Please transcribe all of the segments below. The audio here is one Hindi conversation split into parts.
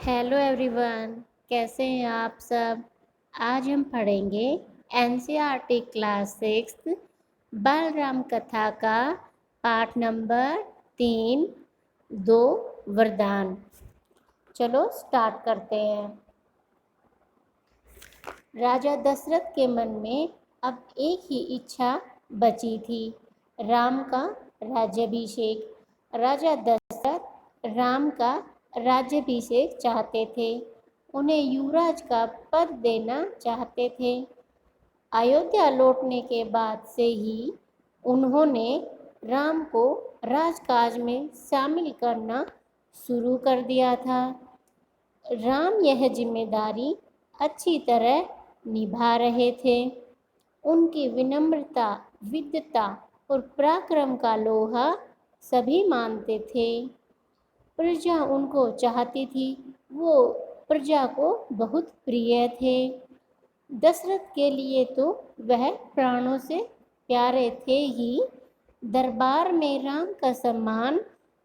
हेलो एवरीवन, कैसे हैं आप सब। आज हम पढ़ेंगे एनसीईआरटी क्लास 6 बलराम कथा का पाठ नंबर 3 दो वरदान। चलो स्टार्ट करते हैं। राजा दशरथ के मन में अब एक ही इच्छा बची थी, राम का राज्याभिषेक। राजा दशरथ राम का राज्याभिषेक चाहते थे, उन्हें युवराज का पद देना चाहते थे। अयोध्या लौटने के बाद से ही उन्होंने राम को राजकाज में शामिल करना शुरू कर दिया था। राम यह जिम्मेदारी अच्छी तरह निभा रहे थे। उनकी विनम्रता, विद्वता और पराक्रम का लोहा सभी मानते थे। प्रजा उनको चाहती थी, वो प्रजा को बहुत प्रिय थे। दशरथ के लिए तो वह प्राणों से प्यारे थे ही। दरबार में राम का सम्मान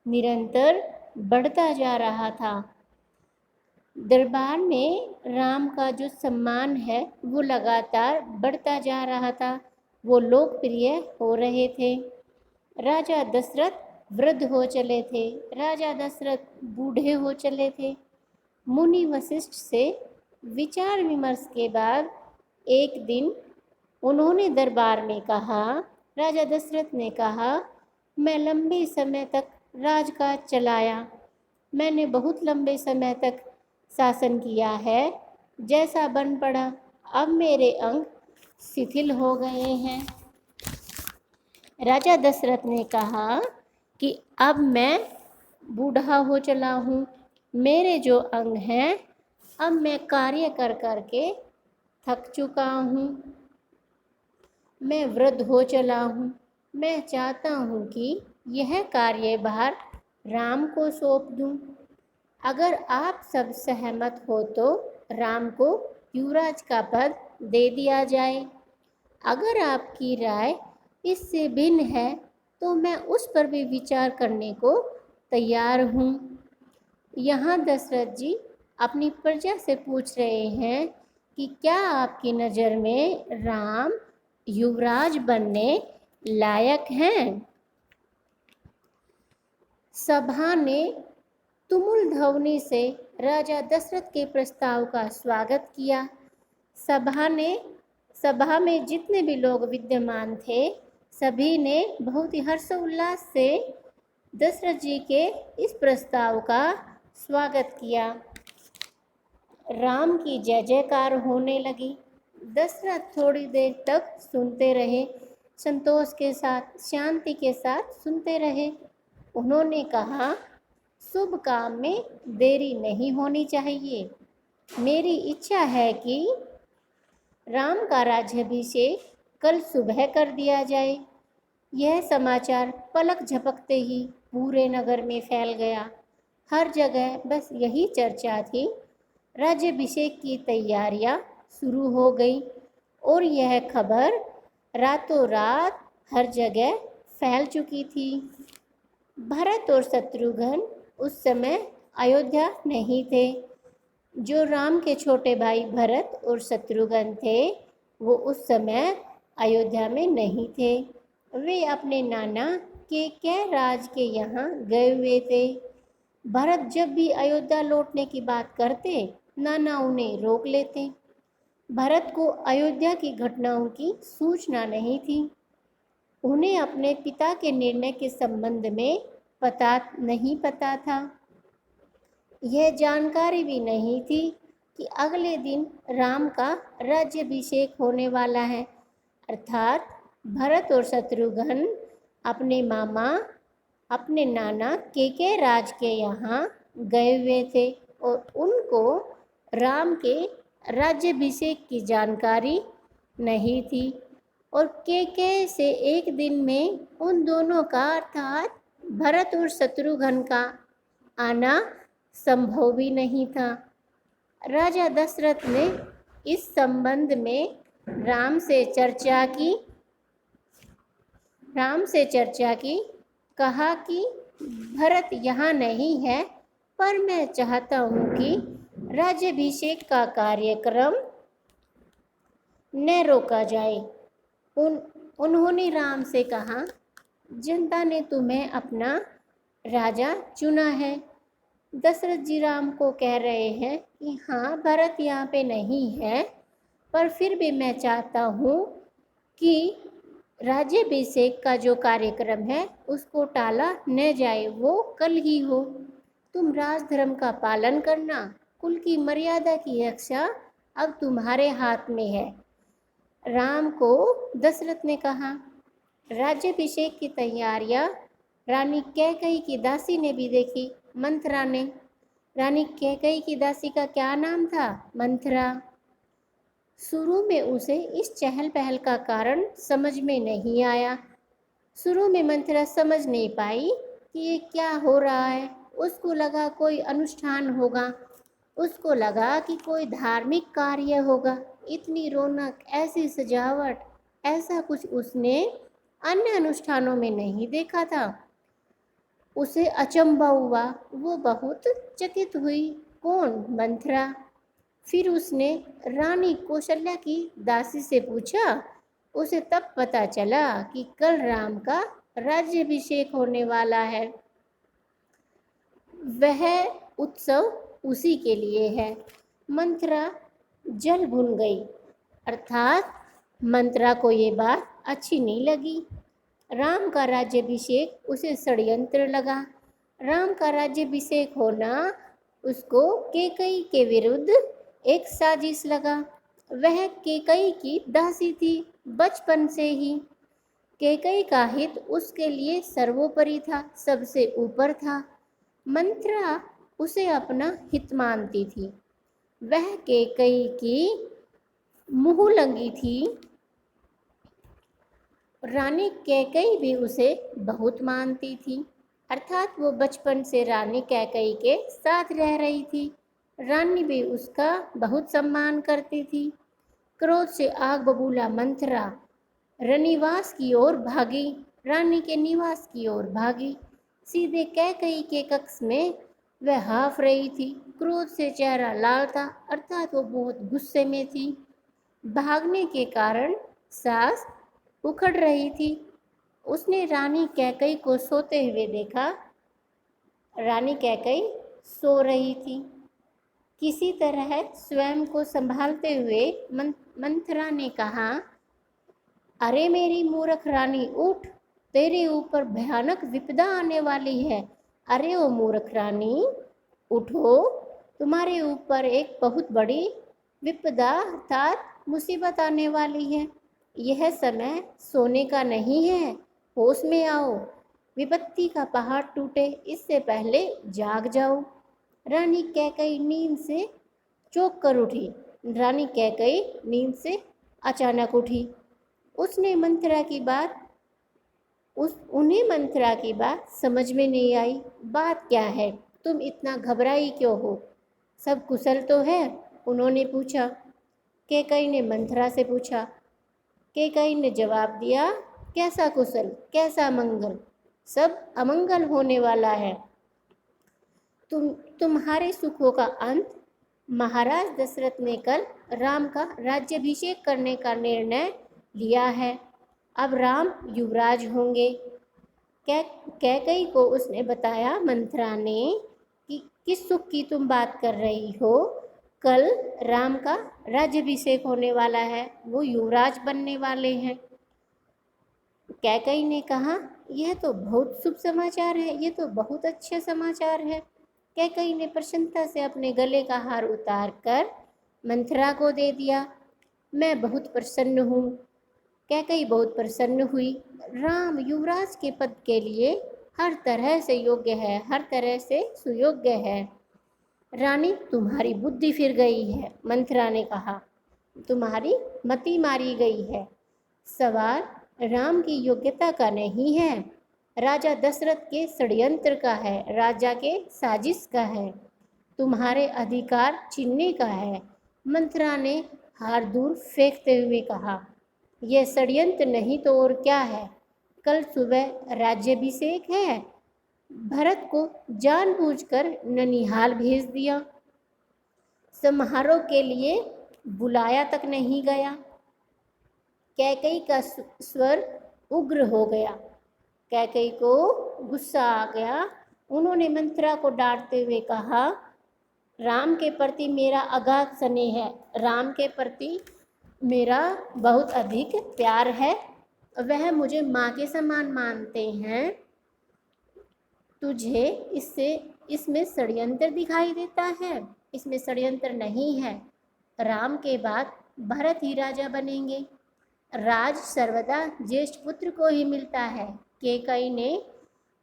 निरंतर बढ़ता जा रहा था। दरबार में राम का जो सम्मान है वो लगातार बढ़ता जा रहा था, वो लोकप्रिय हो रहे थे। राजा दशरथ वृद्ध हो चले थे, राजा दशरथ बूढ़े हो चले थे। मुनि वशिष्ठ से विचार विमर्श के बाद एक दिन उन्होंने दरबार में कहा, राजा दशरथ ने कहा, मैं लंबे समय तक राजकाज चलाया, मैंने बहुत लंबे समय तक शासन किया है, जैसा बन पड़ा अब मेरे अंग शिथिल हो गए हैं। राजा दशरथ ने कहा कि अब मैं बूढ़ा हो चला हूँ, मेरे जो अंग हैं अब मैं कार्य कर कर के थक चुका हूँ, मैं वृद्ध हो चला हूँ। मैं चाहता हूँ कि यह कार्यभार राम को सौंप दूँ। अगर आप सब सहमत हो तो राम को युवराज का पद दे दिया जाए। अगर आपकी राय इससे भिन्न है तो मैं उस पर भी विचार करने को तैयार हूँ। यहाँ दशरथ जी अपनी प्रजा से पूछ रहे हैं कि क्या आपकी नज़र में राम युवराज बनने लायक हैं। सभा ने तुमुल ध्वनि से राजा दशरथ के प्रस्ताव का स्वागत किया। सभा में जितने भी लोग विद्यमान थे, सभी ने बहुत ही हर्षोल्लास से दशरथ जी के इस प्रस्ताव का स्वागत किया। राम की जय जयकार होने लगी। दशरथ थोड़ी देर तक सुनते रहे, संतोष के साथ, शांति के साथ सुनते रहे। उन्होंने कहा, शुभ काम में देरी नहीं होनी चाहिए। मेरी इच्छा है कि राम का राज्याभिषेक कल सुबह कर दिया जाए। यह समाचार पलक झपकते ही पूरे नगर में फैल गया। हर जगह बस यही चर्चा थी। राज्याभिषेक की तैयारियां शुरू हो गई और यह खबर रातों रात हर जगह फैल चुकी थी। भरत और शत्रुघ्न उस समय अयोध्या नहीं थे। जो राम के छोटे भाई भरत और शत्रुघ्न थे वो उस समय अयोध्या में नहीं थे। वे अपने नाना केकय राज के यहाँ गए हुए थे। भरत जब भी अयोध्या लौटने की बात करते, नाना उन्हें रोक लेते। भरत को अयोध्या की घटनाओं की सूचना नहीं थी। उन्हें अपने पिता के निर्णय के संबंध में नहीं पता था। यह जानकारी भी नहीं थी कि अगले दिन राम का राज्याभिषेक होने वाला है। अर्थात भरत और शत्रुघ्न अपने मामा, अपने नाना केकय राज के यहाँ गए हुए थे और उनको राम के राज्याभिषेक की जानकारी नहीं थी। और केकय से एक दिन में उन दोनों का अर्थात भरत और शत्रुघ्न का आना संभव भी नहीं था। राजा दशरथ ने इस संबंध में राम से चर्चा की। कहा कि भरत यहाँ नहीं है पर मैं चाहता हूँ कि राज्याभिषेक का कार्यक्रम न रोका जाए। उन्होंने राम से कहा, जनता ने तुम्हें अपना राजा चुना है। दशरथ जी राम को कह रहे हैं कि हाँ, भरत यहाँ पे नहीं है, पर फिर भी मैं चाहता हूँ कि राज्याभिषेक का जो कार्यक्रम है उसको टाला न जाए, वो कल ही हो। तुम राजधर्म का पालन करना, कुल की मर्यादा की रक्षा अब तुम्हारे हाथ में है। राम को दशरथ ने कहा। राज्याभिषेक की तैयारियां रानी कैकई की दासी ने भी देखी, मंथरा ने। रानी कैकई की दासी का क्या नाम था? मंथरा। शुरू में उसे इस चहल पहल का कारण समझ में नहीं आया। शुरू में मंथरा समझ नहीं पाई कि ये क्या हो रहा है। उसको लगा कोई अनुष्ठान होगा, उसको लगा कि कोई धार्मिक कार्य होगा। इतनी रौनक, ऐसी सजावट, ऐसा कुछ उसने अन्य अनुष्ठानों में नहीं देखा था। उसे अचंभा हुआ, वो बहुत चकित हुई। कौन? मंथरा। फिर उसने रानी कौशल्या की दासी से पूछा। उसे तब पता चला कि कल राम का राज्याभिषेक होने वाला है। वह उत्सव उसी के लिए है। मंथरा जल भुन गई, अर्थात मंथरा को ये बात अच्छी नहीं लगी। राम का राज्याभिषेक उसे षड्यंत्र लगा। राम का राज्याभिषेक होना उसको कैकई के विरुद्ध एक साजिश लगा। वह कैकई की दासी थी बचपन से ही। कैकई का हित उसके लिए सर्वोपरि था, सबसे ऊपर था। मंथरा उसे अपना हित मानती थी। वह कैकई की मुँहलंगी थी। रानी कैकई भी उसे बहुत मानती थी, अर्थात वो बचपन से रानी कैकई के साथ रह रही थी। रानी भी उसका बहुत सम्मान करती थी। क्रोध से आग बबूला मंथरा रनिवास की ओर भागी, रानी के निवास की ओर भागी। सीधे कैकई के कक्ष में वह हाँफ रही थी। क्रोध से चेहरा लाल था, अर्थात वो बहुत गुस्से में थी। भागने के कारण सांस उखड़ रही थी। उसने रानी कैकई को सोते हुए देखा। रानी कैकई सो रही थी। किसी तरह स्वयं को संभालते हुए मंथरा ने कहा, अरे मेरी मूर्ख रानी, उठ, तेरे ऊपर भयानक विपदा आने वाली है। अरे ओ मूर्ख रानी, उठो, तुम्हारे ऊपर एक बहुत बड़ी विपदा अर्थात मुसीबत आने वाली है। यह समय सोने का नहीं है, होश में आओ। विपत्ति का पहाड़ टूटे इससे पहले जाग जाओ। रानी कैकई नींद से चौंक कर उठी। रानी कैकई नींद से अचानक उठी। उन्हें मंथरा की बात समझ में नहीं आई। बात क्या है? तुम इतना घबराई क्यों हो? सब कुशल तो है? उन्होंने पूछा। कैकई ने मंथरा से पूछा। कैकई ने जवाब दिया, कैसा कुशल, कैसा मंगल, सब अमंगल होने वाला है। तुम्हारे सुखों का अंत महाराज दशरथ ने कल राम का राज्याभिषेक करने का निर्णय लिया है। अब राम युवराज होंगे। कैकई को उसने बताया, मंथरा ने, कि किस सुख की तुम बात कर रही हो? कल राम का राज्याभिषेक होने वाला है, वो युवराज बनने वाले हैं। कैकई ने कहा, यह तो बहुत शुभ समाचार है, ये तो बहुत अच्छा समाचार है। कैकई ने प्रसन्नता से अपने गले का हार उतार कर मंथरा को दे दिया। मैं बहुत प्रसन्न हूँ। कैकई बहुत प्रसन्न हुई। राम युवराज के पद के लिए हर तरह से योग्य है, हर तरह से सुयोग्य है। रानी, तुम्हारी बुद्धि फिर गई है, मंथरा ने कहा। तुम्हारी मति मारी गई है। सवाल राम की योग्यता का नहीं है, राजा दशरथ के षड्यंत्र का है, राजा के साजिश का है, तुम्हारे अधिकार छीनने का है। मंथरा ने हार दूर फेंकते हुए कहा, यह षड्यंत्र नहीं तो और क्या है? कल सुबह राज्याभिषेक है। भरत को जानबूझकर ननिहाल भेज दिया। समारोह के लिए बुलाया तक नहीं गया। कैकई का स्वर उग्र हो गया। कैकई को गुस्सा आ गया। उन्होंने मंथरा को डांटते हुए कहा, राम के प्रति मेरा अगाध स्नेह है, राम के प्रति मेरा बहुत अधिक प्यार है, वह मुझे माँ के समान मानते हैं। तुझे इसमें षड्यंत्र दिखाई देता है? इसमें षड्यंत्र नहीं है। राम के बाद भरत ही राजा बनेंगे। राज सर्वदा ज्येष्ठ पुत्र को ही मिलता है। कैकई ने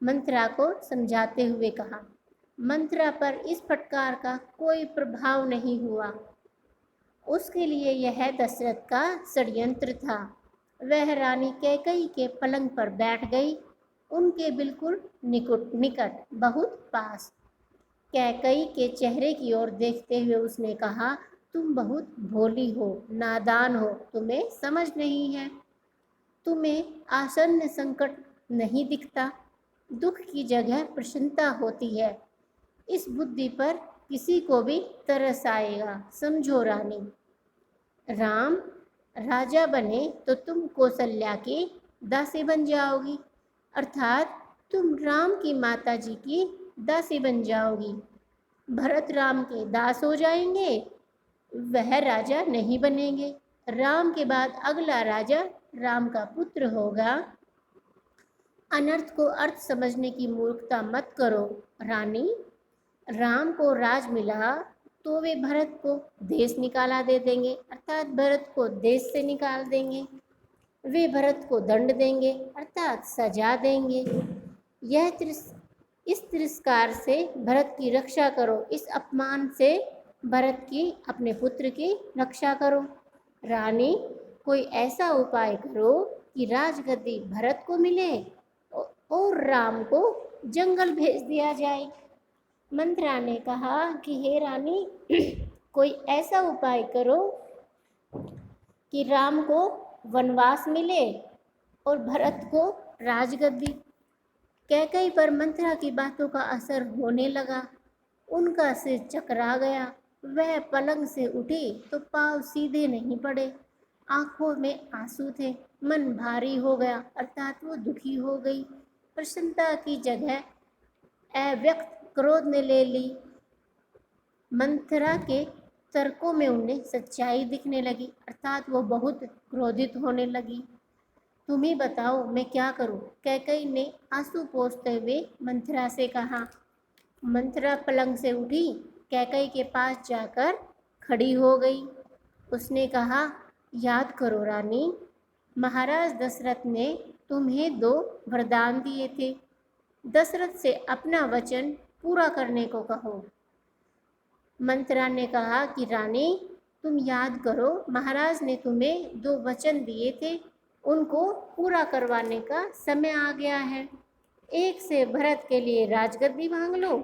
मंथरा को समझाते हुए कहा। मंथरा पर इस फटकार का कोई प्रभाव नहीं हुआ। उसके लिए यह दशरथ का षड्यंत्र था। वह रानी कैकई के पलंग पर बैठ गई, उनके बिल्कुल निकट, बहुत पास। कैकई के चेहरे की ओर देखते हुए उसने कहा, तुम बहुत भोली हो, नादान हो, तुम्हें समझ नहीं है। तुम्हें आसन्न संकट नहीं दिखता, दुख की जगह प्रसन्नता होती है। इस बुद्धि पर किसी को भी तरस आएगा। समझो रानी, राम राजा बने तो तुम कौशल्या की दासी बन जाओगी, अर्थात तुम राम की माता जी की दासी बन जाओगी। भरत राम के दास हो जाएंगे, वह राजा नहीं बनेंगे। राम के बाद अगला राजा राम का पुत्र होगा। अनर्थ को अर्थ समझने की मूर्खता मत करो रानी। राम को राज मिला तो वे भरत को देश निकाला दे देंगे, अर्थात भरत को देश से निकाल देंगे। वे भरत को दंड देंगे, अर्थात सजा देंगे। इस तिरस्कार से भरत की रक्षा करो, इस अपमान से भरत की, अपने पुत्र की रक्षा करो। रानी, कोई ऐसा उपाय करो कि राजगद्दी भरत को मिले और राम को जंगल भेज दिया जाए। मंथरा ने कहा कि हे रानी, कोई ऐसा उपाय करो कि राम को वनवास मिले और भरत को राजगद्दी। कैकई पर मंथरा की बातों का असर होने लगा। उनका सिर चकरा गया। वह पलंग से उठी तो पांव सीधे नहीं पड़े। आंखों में आंसू थे। मन भारी हो गया, अर्थात वो दुखी हो गई। प्रसन्नता की जगह अव्यक्त क्रोध ने ले ली। मंथरा के तर्कों में उन्हें सच्चाई दिखने लगी, अर्थात वो बहुत क्रोधित होने लगी। तुम ही बताओ मैं क्या करूं? कैकई ने आंसू पोंछते हुए मंथरा से कहा। मंथरा पलंग से उठी, कैकई के पास जाकर खड़ी हो गई। उसने कहा, याद करो रानी, महाराज दशरथ ने तुम्हें 2 वरदान दिए थे। दशरथ से अपना वचन पूरा करने को कहो। मंथरा ने कहा कि रानी, तुम याद करो, महाराज ने तुम्हें 2 वचन दिए थे, उनको पूरा करवाने का समय आ गया है। एक से भरत के लिए राजगद्दी मांग लो,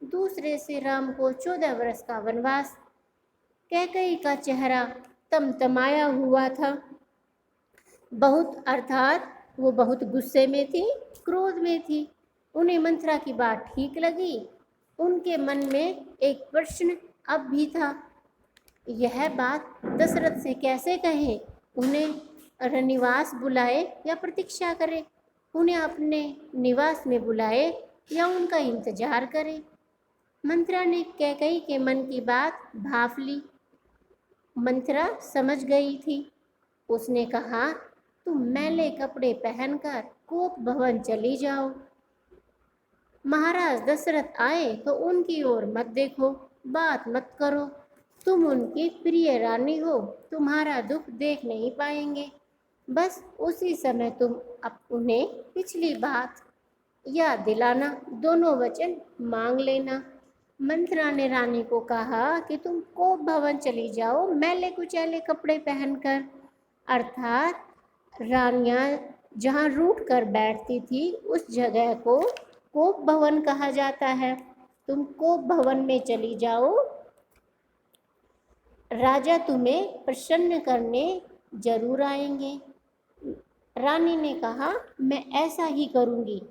दूसरे से राम को 14 वर्ष का वनवास। कैकई का चेहरा तमतमाया हुआ था, बहुत, अर्थात वो बहुत गुस्से में थी, क्रोध में थी। उन्हें मंथरा की बात ठीक लगी। उनके मन में एक प्रश्न अब भी था, यह बात दशरथ से कैसे कहें? उन्हें रनिवास बुलाए या प्रतीक्षा करे? उन्हें अपने निवास में बुलाए या उनका इंतजार करे? मंथरा ने कैकई के मन की बात भांप ली। मंथरा समझ गई थी। उसने कहा, तुम मैले कपड़े पहनकर कोप भवन चली जाओ। महाराज दशरथ आए तो उनकी ओर मत देखो, बात मत करो। तुम उनकी प्रिय रानी हो, तुम्हारा दुख देख नहीं पाएंगे। बस उसी समय तुम उन्हें पिछली बात याद दिलाना, दोनों वचन मांग लेना। मंथरा ने रानी को कहा कि तुम कोप भवन चली जाओ मैले कुचैले कपड़े पहनकर, अर्थात रानियां जहाँ रूठ कर बैठती थी उस जगह को कोप भवन कहा जाता है। तुम कोप भवन में चली जाओ, राजा तुम्हें प्रसन्न करने जरूर आएंगे। रानी ने कहा, मैं ऐसा ही करूंगी।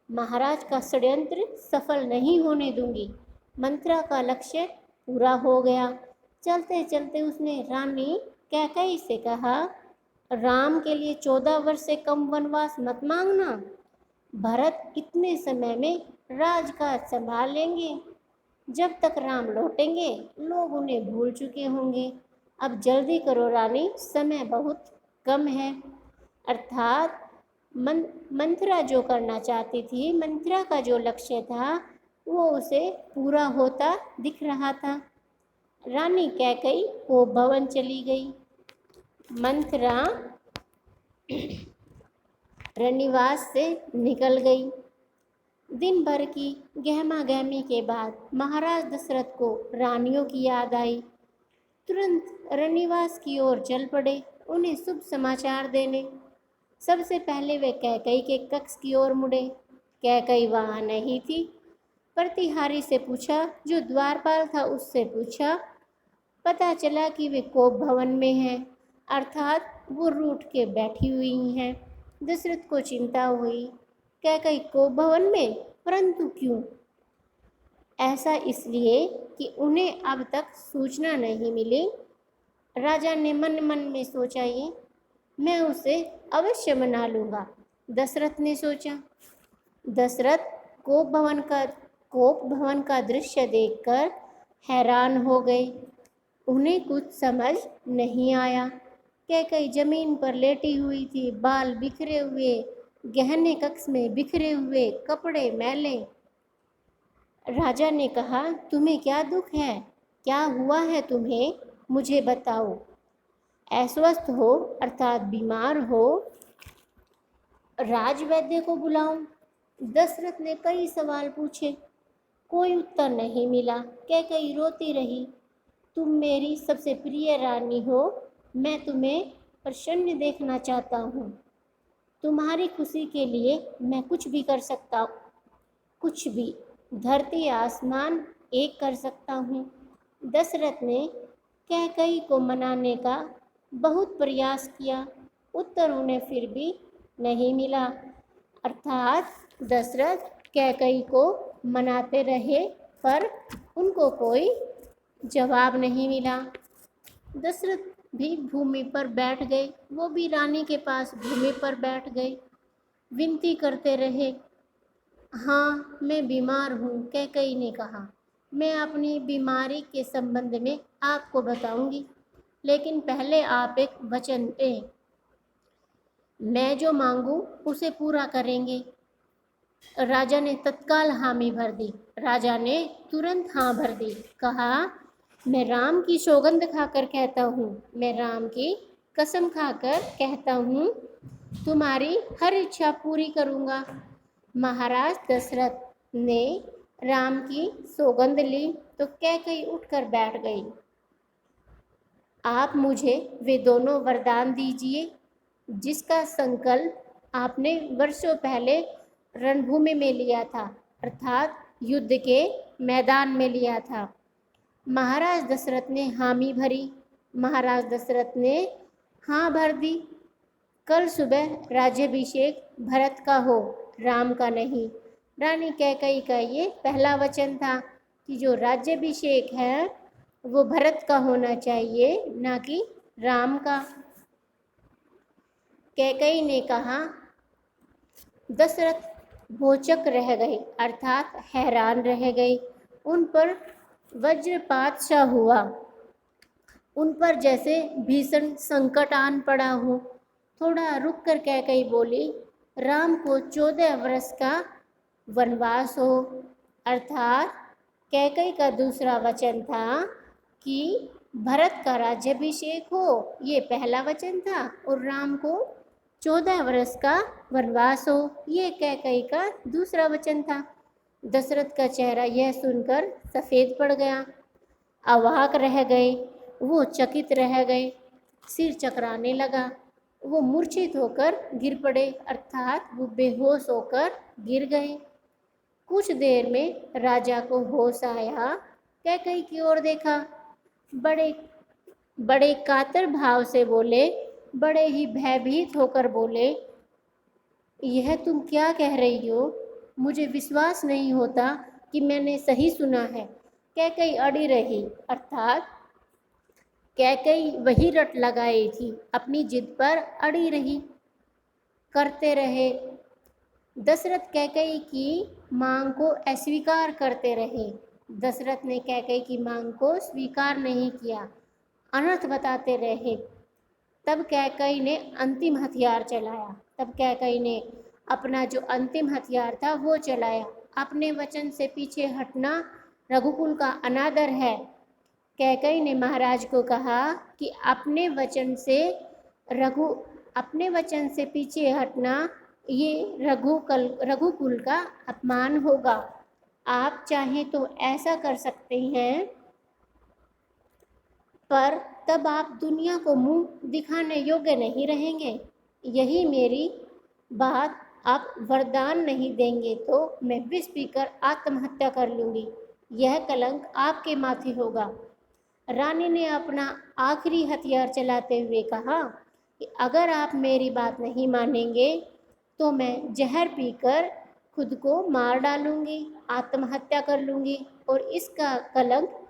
महाराज का षड्यंत्र सफल नहीं होने दूंगी। मंत्रा का लक्ष्य पूरा हो गया। चलते चलते उसने रानी कैकई से कहा, राम के लिए 14 वर्ष से कम वनवास मत मांगना। भरत इतने समय में राजकाज संभाल लेंगे। जब तक राम लौटेंगे लोग उन्हें भूल चुके होंगे। अब जल्दी करो रानी, समय बहुत कम है। अर्थात मंथरा जो करना चाहती थी, मंथरा का जो लक्ष्य था वो उसे पूरा होता दिख रहा था। रानी कैकई वो भवन चली गई। मंथरा रनिवास से निकल गई। दिन भर की गहमा गहमी के बाद महाराज दशरथ को रानियों की याद आई। तुरंत रनिवास की ओर चल पड़े उन्हें शुभ समाचार देने। सबसे पहले वे कैकई के कक्ष की ओर मुड़े। कैकई वहाँ नहीं थी। प्रतिहारी से पूछा, जो द्वारपाल था उससे पूछा। पता चला कि वे कोप भवन में हैं, अर्थात वो रूठ के बैठी हुई हैं। दशरथ को चिंता हुई, कैकई कोप भवन में, परंतु क्यों? ऐसा इसलिए कि उन्हें अब तक सूचना नहीं मिली। राजा ने मन मन में सोचा, ये मैं उसे अवश्य मना लूँगा। दशरथ ने सोचा। दशरथ कोप भवन का दृश्य देखकर हैरान हो गए। उन्हें कुछ समझ नहीं आया। कैकई जमीन पर लेटी हुई थी, बाल बिखरे हुए, गहने कक्ष में बिखरे हुए, कपड़े मैले। राजा ने कहा, तुम्हें क्या दुख है? क्या हुआ है तुम्हें? मुझे बताओ। अस्वस्थ हो अर्थात बीमार हो? राजवैद्य को बुलाऊं? दशरथ ने कई सवाल पूछे, कोई उत्तर नहीं मिला। कैकई रोती रही। तुम मेरी सबसे प्रिय रानी हो, मैं तुम्हें प्रसन्न देखना चाहता हूँ। तुम्हारी खुशी के लिए मैं कुछ भी कर सकता हूँ, कुछ भी, धरती आसमान एक कर सकता हूँ। दशरथ ने कैकई को मनाने का बहुत प्रयास किया, उत्तर उन्हें फिर भी नहीं मिला। अर्थात दशरथ कैकई को मनाते रहे पर उनको कोई जवाब नहीं मिला। दशरथ भी भूमि पर बैठ गए, वो भी रानी के पास भूमि पर बैठ गए। विनती करते रहे, हाँ मैं बीमार हूँ, कैकई ने कहा। मैं अपनी बीमारी के संबंध में आपको बताऊंगी, लेकिन पहले आप एक वचन दें। मैं जो मांगू उसे पूरा करेंगे। राजा ने तत्काल हामी भर दी। राजा ने तुरंत हाँ भर दी। कहा, मैं राम की सौगंध खाकर कहता हूँ, मैं राम की कसम खाकर कहता हूँ, तुम्हारी हर इच्छा पूरी करूँगा। महाराज दशरथ ने राम की सौगंध ली तो कैकई उठकर बैठ गई। आप मुझे वे दोनों वरदान दीजिए जिसका संकल्प आपने वर्षों पहले रणभूमि में लिया था, अर्थात युद्ध के मैदान में लिया था। महाराज दशरथ ने हामी भरी। महाराज दशरथ ने हाँ भर दी। कल सुबह राज्याभिषेक भरत का हो, राम का नहीं। रानी कैकई का ये पहला वचन था कि जो राज्याभिषेक है वो भरत का होना चाहिए, ना कि राम का। कैकई ने कहा। दशरथ भौचक रह गए, अर्थात हैरान रह गए। उन पर वज्रपात सा हुआ, उन पर जैसे भीषण संकट आन पड़ा हो। थोड़ा रुक कर कैकई बोली, राम को 14 वर्ष का वनवास हो। अर्थात कैकई का दूसरा वचन था कि भरत का राज्याभिषेक हो, ये पहला वचन था, और राम को 14 वर्ष का वनवास हो, ये कैकई का दूसरा वचन था। दशरथ का चेहरा यह सुनकर सफ़ेद पड़ गया। अवाक रह गए, वो चकित रह गए, सिर चकराने लगा। वो मूर्छित होकर गिर पड़े, अर्थात वो बेहोश होकर गिर गए। कुछ देर में राजा को होश आया। कैकई की ओर देखा, बड़े बड़े कातर भाव से बोले, बड़े ही भयभीत होकर बोले, यह तुम क्या कह रही हो? मुझे विश्वास नहीं होता कि मैंने सही सुना है। कैकई अड़ी रही, अर्थात कैकई वही रट लगाई थी, अपनी जिद पर अड़ी रही, करते रहे। दशरथ कैकई की मांग को अस्वीकार करते रहे। दशरथ ने कैकई की मांग को स्वीकार नहीं किया, अनर्थ बताते रहे। तब कैकई ने अंतिम हथियार चलाया। तब कैकई ने अपना जो अंतिम हथियार था वो चलाया। अपने वचन से पीछे हटना रघुकुल का अनादर है। कैकई ने महाराज को कहा कि अपने वचन से पीछे हटना ये रघुकुल का अपमान होगा। आप चाहें तो ऐसा कर सकते हैं, पर तब आप दुनिया को मुंह दिखाने योग्य नहीं रहेंगे। यही मेरी बात आप वरदान नहीं देंगे तो मैं विष पीकर आत्महत्या कर लूँगी। यह कलंक आपके माथे होगा। रानी ने अपना आखिरी हथियार चलाते हुए कहा कि अगर आप मेरी बात नहीं मानेंगे तो मैं जहर पीकर खुद को मार डालूँगी, आत्महत्या कर लूँगी और इसका कलंक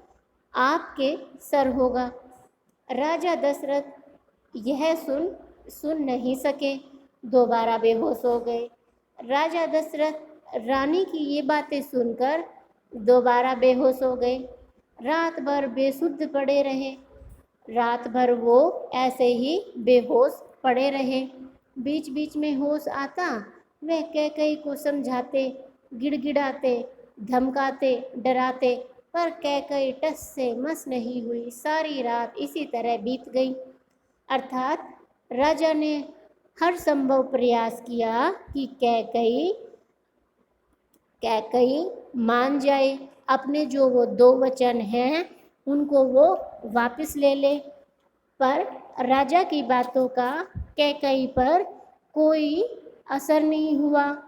आपके सर होगा। राजा दशरथ यह सुन नहीं सके, दोबारा बेहोश हो गए। राजा दशरथ रानी की ये बातें सुनकर दोबारा बेहोश हो गए। रात भर बेसुध पड़े रहे। रात भर वो ऐसे ही बेहोश पड़े रहे। बीच बीच में होश आता, वह कैकई को समझाते, गिड़गिड़ाते, धमकाते, डराते, पर कैकई टस से मस नहीं हुई। सारी रात इसी तरह बीत गई। अर्थात राजा ने हर संभव प्रयास किया कि कैकई मान जाए, अपने जो वो 2 वचन हैं उनको वो वापस ले ले, पर राजा की बातों का कैकई पर कोई असर नहीं हुआ।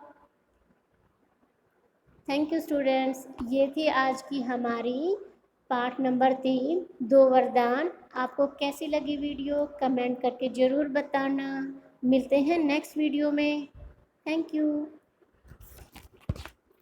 थैंक यू स्टूडेंट्स, ये थी आज की हमारी पाठ नंबर 3 2 वरदान। आपको कैसी लगी वीडियो कमेंट करके ज़रूर बताना। मिलते हैं नेक्स्ट वीडियो में। Thank you.